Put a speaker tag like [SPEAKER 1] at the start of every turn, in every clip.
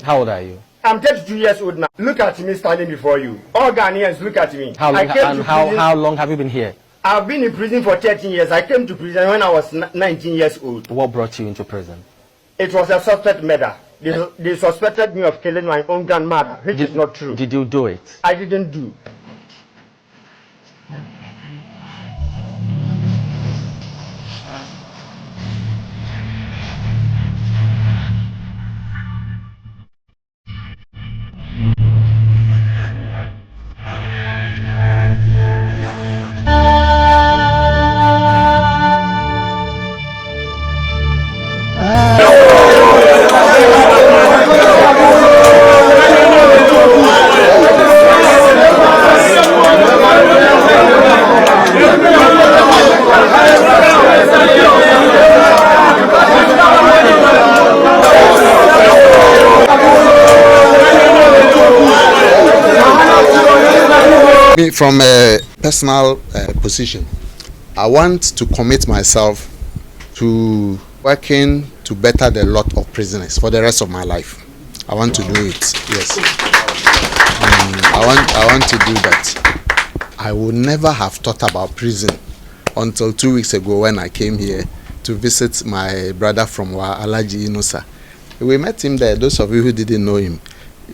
[SPEAKER 1] How old are you?
[SPEAKER 2] I'm 32 years old now. Look at me standing before you. All Ghanaians, look at me.
[SPEAKER 1] How long have you been here?
[SPEAKER 2] I've been in prison for 13 years. I came to prison when I was 19 years old.
[SPEAKER 1] What brought you into prison?
[SPEAKER 2] It was a suspect murder. They suspected me of killing my own grandmother, which is not true.
[SPEAKER 1] Did you do it?
[SPEAKER 2] I didn't do.
[SPEAKER 3] From a personal position, I want to commit myself to working to better the lot of prisoners for the rest of my life. I want to do it, yes. I want to do that. I would never have thought about prison until 2 weeks ago when I came here to visit my brother from Alaji Inosa. We met him there, those of you who didn't know him.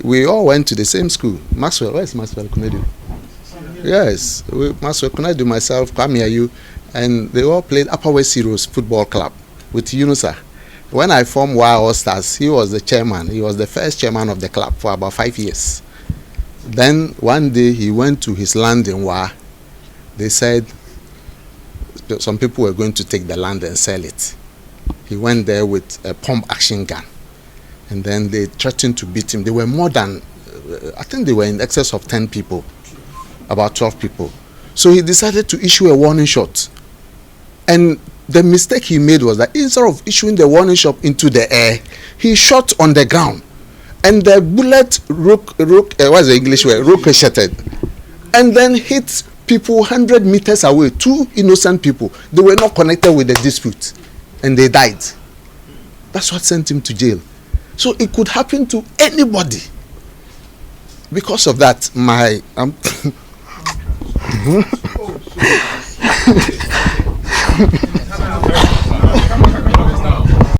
[SPEAKER 3] We all went to the same school. Maxwell, where's Maxwell Kunedu? Yes, Maxwell Kunedu, myself, Kwame Ayu, and they all played Upper West Heroes Football Club with Yunusa. When I formed All Stars, he was the chairman. He was the first chairman of the club for about 5 years. Then one day he went to his land in Wa. They said some people were going to take the land and sell it. He went there with a pump action gun. And then they threatened to beat him. They were more than, I think they were in excess of 10 people, about 12 people. So he decided to issue a warning shot. And the mistake he made was that instead of issuing the warning shot into the air, he shot on the ground. And the bullet what's the English word? Ricocheted. And then hit people 100 meters away, 2 innocent people. They were not connected with the dispute. And they died. That's what sent him to jail. So it could happen to anybody. Because of that,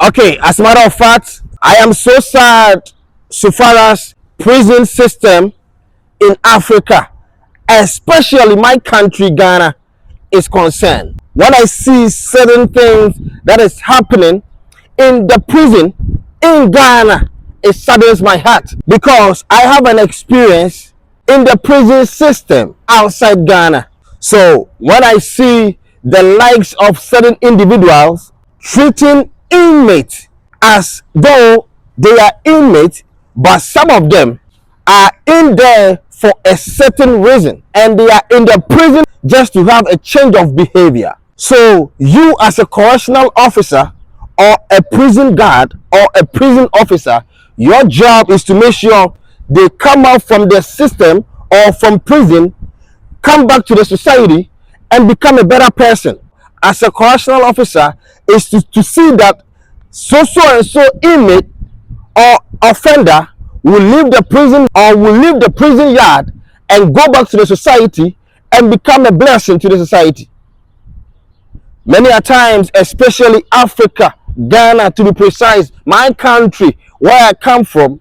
[SPEAKER 4] Okay, as a matter of fact, I am so sad so far as prison system in Africa, especially my country Ghana, is concerned. When I see certain things that is happening in the prison in Ghana, it saddens my heart because I have an experience in the prison system outside Ghana. So when I see the likes of certain individuals treating inmates as though they are inmates, but some of them are in there for a certain reason and they are in the prison just to have a change of behavior. So you as a correctional officer or a prison guard or a prison officer, your job is to make sure they come out from the system or from prison, come back to the society and become a better person. As a correctional officer is to see that so and so inmate or offender will leave the prison or will leave the prison yard and go back to the society and become a blessing to the society. Many a times, especially Africa, Ghana to be precise, my country where I come from,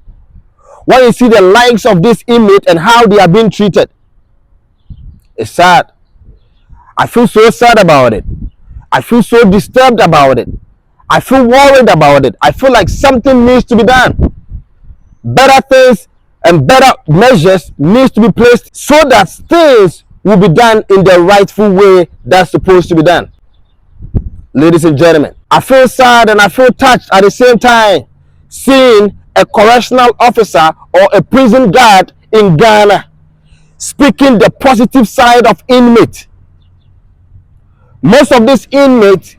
[SPEAKER 4] when you see the likes of this inmate and how they are being treated, it's sad. I feel so sad about it. I feel so disturbed about it. I feel worried about it. I feel like something needs to be done. Better things and better measures needs to be placed so that things will be done in the rightful way that's supposed to be done. Ladies and gentlemen, I feel sad and I feel touched at the same time seeing a correctional officer or a prison guard in Ghana speaking the positive side of inmates. Most of these inmates,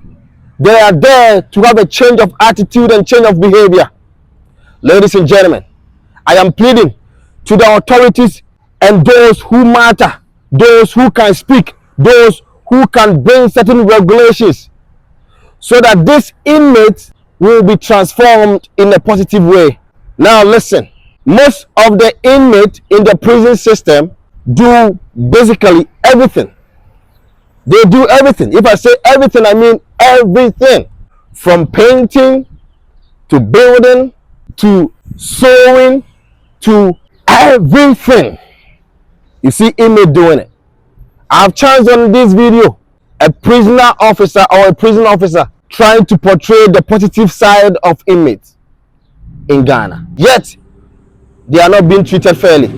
[SPEAKER 4] they are there to have a change of attitude and change of behavior. Ladies and gentlemen, I am pleading to the authorities and those who matter, those who can speak, those who can bring certain regulations so that these inmates will be transformed in a positive way. Now listen, Most of the inmates in the prison system do basically everything. They do everything. If I say everything, I mean everything. From painting, to building, to sewing, to everything. You see inmate doing it. I've chanced on this video a prisoner officer or a prison officer trying to portray the positive side of inmates in Ghana. Yet, they are not being treated fairly.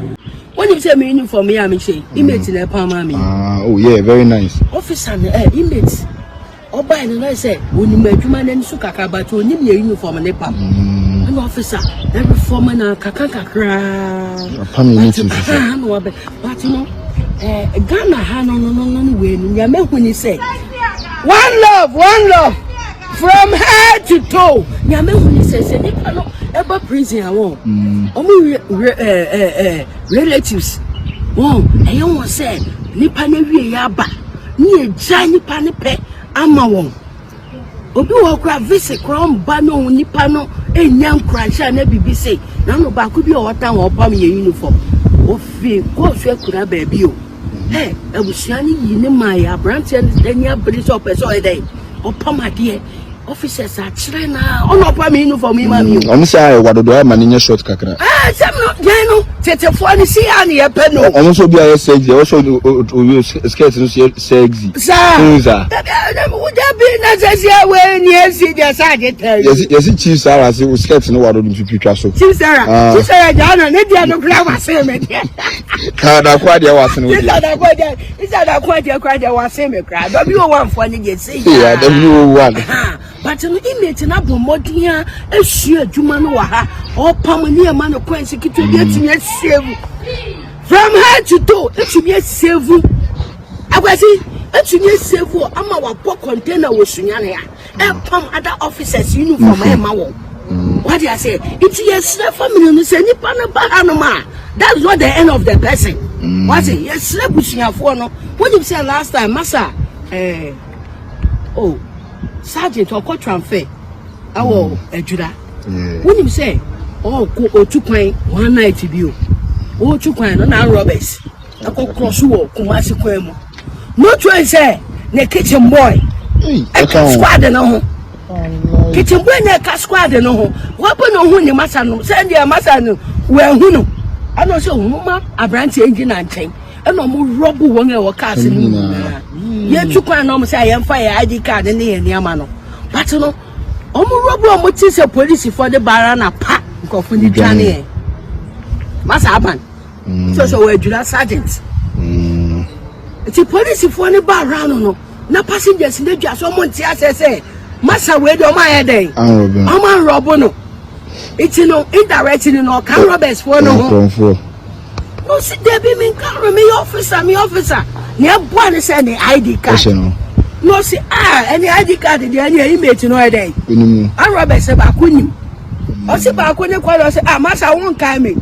[SPEAKER 5] When you say me uniform, I say inmates in a palm.
[SPEAKER 6] Oh yeah, very nice.
[SPEAKER 5] Officer, inmates. Oba and I say, when you make human and sukaka, but when you uniform and a palm. An officer, every foreman and kakaka. But you know, Ghana had no win. You make when you say, one love, from head to toe. You make when you say, no, ever prison, I won't. Only relatives. Won't, I almost said, Nipane Yaba, near Johnny Panepe, Amawon. Obi wakwa visit crown bano nipano e nyam crasha na BBC na no ba ku bi o watan wo pam ye uniform o fi ko hwe kura ba bi o abusuani yi ne mai abrante anya briso peso e dey o pam ade officers a kire na o no pam uniform ma mi o
[SPEAKER 6] Omo say wadodo ma ne short kakra
[SPEAKER 5] sem no den no tetefo ani si an ye pe no
[SPEAKER 6] omo so bi aye sexy o so skirt no sexy
[SPEAKER 5] sa would be necessary when you see the sergeant tell you
[SPEAKER 6] yes chief Sarah say o skirt no wadodo pipitwa so
[SPEAKER 5] chief Sarah jana ne dia no kula wa say me
[SPEAKER 6] ka da kwa dia wa no
[SPEAKER 5] isa da kwa dia wa say me kra do bi o wan fo ne je say
[SPEAKER 6] yeah w1
[SPEAKER 5] but no inmate na bomodia ehua adwuma no wa ha o pam ne ma no kwansi kitu bi atimi save from head to toe atimi save akwasi atumi save ama wa po container wo sunyane ya pam other officers uniform e ma wo what do I say it is family no say nipa na ba hanoma that's not the end of the person what say yes busunyafo no when you say last time massa sergeant or court transfer awo ejura when you say ko otukwan one night bi o otukwan no na robbers cross wo kumasi kwan mu no choice say na kitchen boy squad no ho kitchen boy na squad no ho wapo no hu ni masa no say dia masa no we hu no ano say huma abrante engine anchen eno mo robo won e wo cars ni ye tukwan no mo say ye mfa ye ID card ne ye niama no but no omo robo mo ti say police for the barana pa nkofu ni dwane e masa aban so we jura sergeant the police for the barana no na passengers ne dwa so mo ntia say masa we do ma ye den am robo no it's no indirectly no can robbers for no no see there be me can me officer ne boa ne say ne ID card no see any ID card dey any inmate no e dey an robbers ba kunim o se ba ko ne kwalo say masa won kai me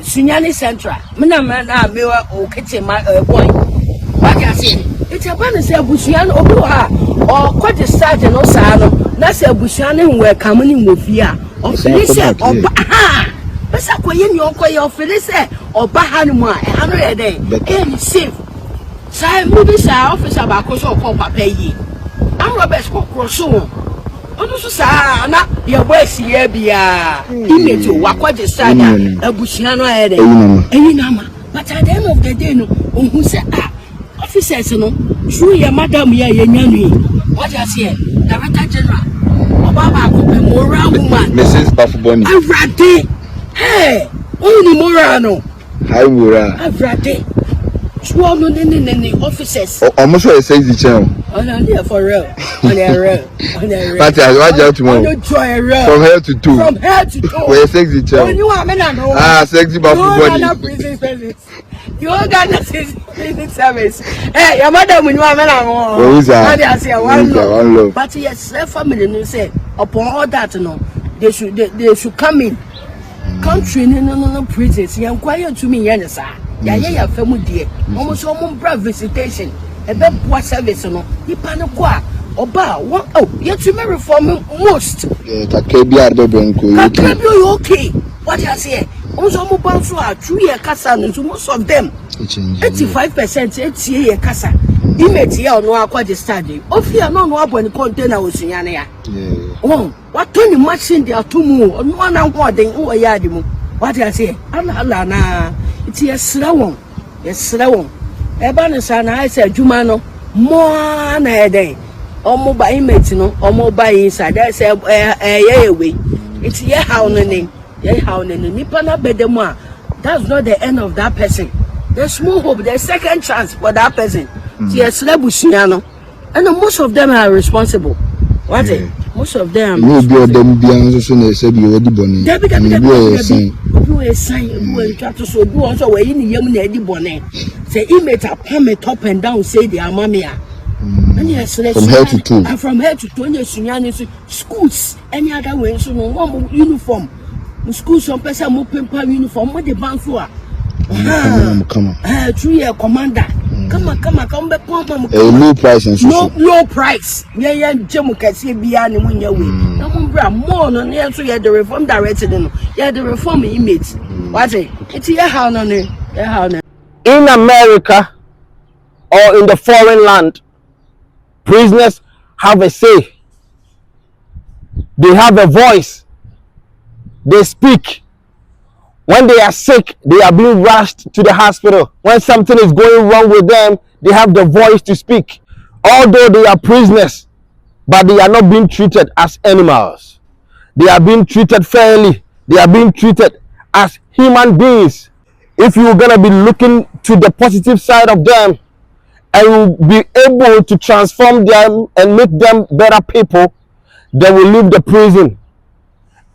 [SPEAKER 5] Sunyani Central me na me o kitchen boy what you say it's a ban say busuan obi ha o ko the sergeant no sa no na say busuan nwe kam ni mofia o feel say oba ha besa ko ye ni onko ye o feel say oba ha no mu a e ha no ye den safe sai mu bi sa officer ba ko so ko papa yi am Roberts ko cross so onu so sa na ye boy si ye bia image wa ko the sergeant abusuan no ye den eyinama but at the end of the day no who say officers no true ya madam ya nyanu what you say director general obaba ko be moral woman
[SPEAKER 6] Mrs. Bafuboni
[SPEAKER 5] Avrade hey only moral no
[SPEAKER 6] hi moral
[SPEAKER 5] Avrade swo no ne officers
[SPEAKER 6] almost so say the channel
[SPEAKER 5] on there for real on there
[SPEAKER 6] but I watch out tomorrow from head to toe where sexy channel
[SPEAKER 5] you are men no
[SPEAKER 6] sexy Bafuboni
[SPEAKER 5] you all got the service. Hey, your mother when you are men one love. But yes, family no say upon all that no, they should come in. Country no prisons. You inquire to me, yes, sir. Yeah, family dear. Almost brave visitation. A bed poor service no. You panic Oba, yet you may reform most.
[SPEAKER 6] Kakebi are the
[SPEAKER 5] okay. What you say? Also, mo bounce to 2 year kasa, so most of them 85% 8 year kasa. Inmate here no akwa the study. Ofia no abon container osunyane ya. Oh, what turn the machine there to mu? No na nko den wo ya di mu. What you say? Allah na it's yesra won. Yesra won. Eba ne sa na I say adwuma no mo na eden. Omo ba inmate no, omo ba inside. There say we. It's ye how no name. Ye how no nipa na bedemu a. That's not the end of that person. There's more hope. There's second chance for that person. Yes, and most of them are responsible. What? Yeah. Most of them.
[SPEAKER 6] You be them be answer na say be already born.
[SPEAKER 5] Debi sign. You try to so do also we in yam na edi born. Say inmate are permit up and down say they are mamia. And yes,
[SPEAKER 6] from head to toe.
[SPEAKER 5] From head to toe. Sunyani schools any other way so no one uniform. Schools some person mo paper uniform what the bank for. Come on. 2 year commander. Come back home.
[SPEAKER 6] Low price and
[SPEAKER 5] so. Low price. Yeah, Jemu kasi biya ni munya we. Na mumbra more no na so yeah the reform directed no. Yeah the reform inmates. What it? It's yeah how no.
[SPEAKER 4] In America or in the foreign land, prisoners have a say. They have a voice. They speak. When they are sick, they are being rushed to the hospital. When something is going wrong with them, they have the voice to speak. Although they are prisoners, but they are not being treated as animals. They are being treated fairly. They are being treated as human beings. If you're going to be looking to the positive side of them and you'll be able to transform them and make them better people, they will leave the prison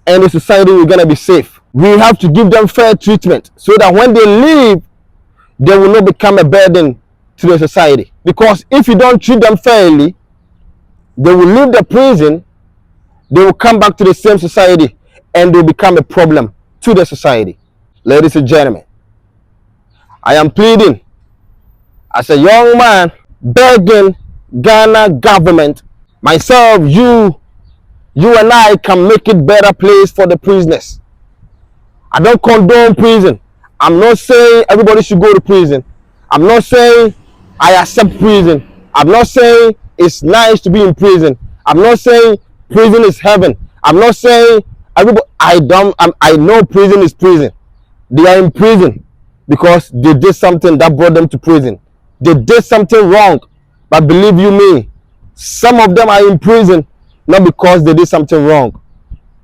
[SPEAKER 4] and the society is going to be safe. We have to give them fair treatment so that when they leave, they will not become a burden to the society. Because if you don't treat them fairly, they will leave the prison, they will come back to the same society, and they will become a problem to the society. Ladies and gentlemen, I am pleading as a young man, begging Ghana government, myself, you and I can make it better place for the prisoners. I don't condone prison. I'm not saying everybody should go to prison. I'm not saying I accept prison. I'm not saying it's nice to be in prison. I'm not saying prison is heaven. I'm not saying everybody. I know prison is prison. They are in prison because they did something that brought them to prison. They did something wrong. But believe you me, some of them are in prison not because they did something wrong,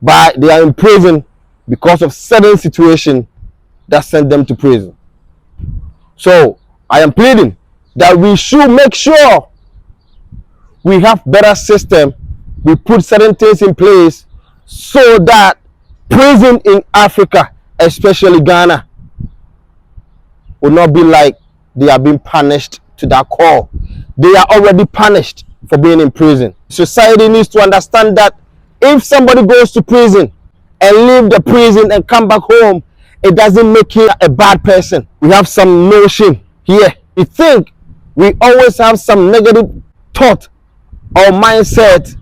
[SPEAKER 4] but they are in prison because of certain situation that sent them to prison. So I am pleading that we should make sure we have better system. We put certain things in place so that prison in Africa, especially Ghana, will not be like they are being punished to that core. They are already punished for being in prison. Society needs to understand that if somebody goes to prison and leave the prison and come back home, it doesn't make him a bad person. We have some notion here. We think we always have some negative thought or mindset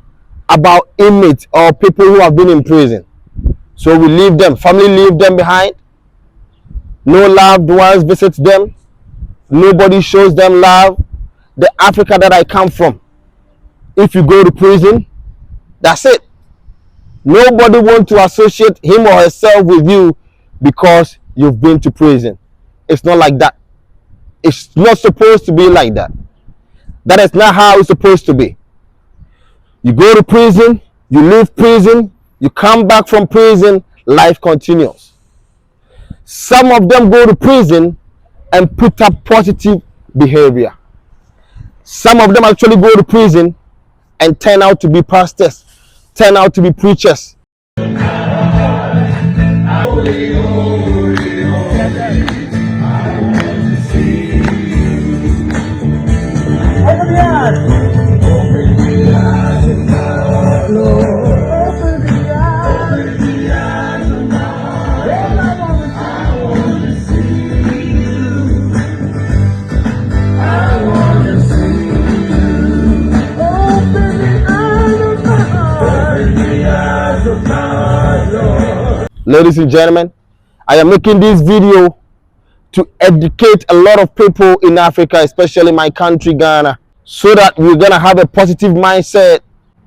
[SPEAKER 4] about inmates or people who have been in prison. So we leave them, family leave them behind. No loved ones visit them. Nobody shows them love. The Africa that I come from, if you go to prison, that's it. Nobody wants to associate him or herself with you because you've been to prison. It's not like that. It's not supposed to be like that. That is not how it's supposed to be. You go to prison, you leave prison, you come back from prison, life continues. Some of them go to prison and put up positive behavior. Some of them actually go to prison and turn out to be pastors, turn out to be preachers.
[SPEAKER 7] Open the eyes of my heart.
[SPEAKER 4] Ladies and gentlemen, I am making this video to educate a lot of people in Africa, especially my country, Ghana, so that we're going to have a positive mindset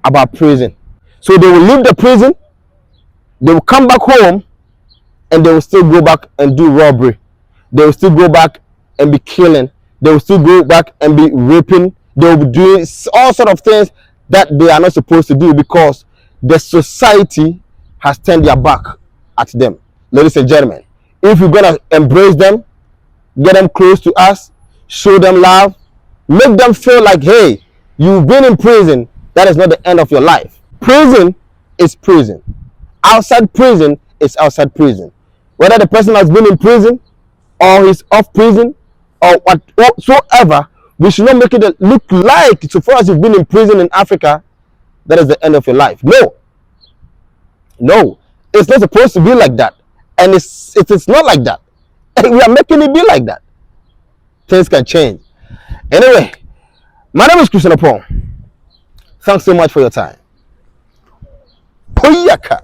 [SPEAKER 4] about prison. So they will leave the prison, they will come back home, and they will still go back and do robbery. They will still go back and be killing. They will still go back and be raping. They will be doing all sort of things that they are not supposed to do because the society has turned their back at them. Ladies and gentlemen, if we're going to embrace them, get them close to us, show them love, make them feel like, hey, you've been in prison, that is not the end of your life. Prison is prison. Outside prison is outside prison. Whether the person has been in prison or he's off prison or whatsoever, we should not make it look like, so far as you've been in prison in Africa, that is the end of your life. No, it's not supposed to be like that. And it's not like that. And we are making it be like that. Things can change. Anyway, my name is Christian Apong. Thanks so much for your time. Poyaka.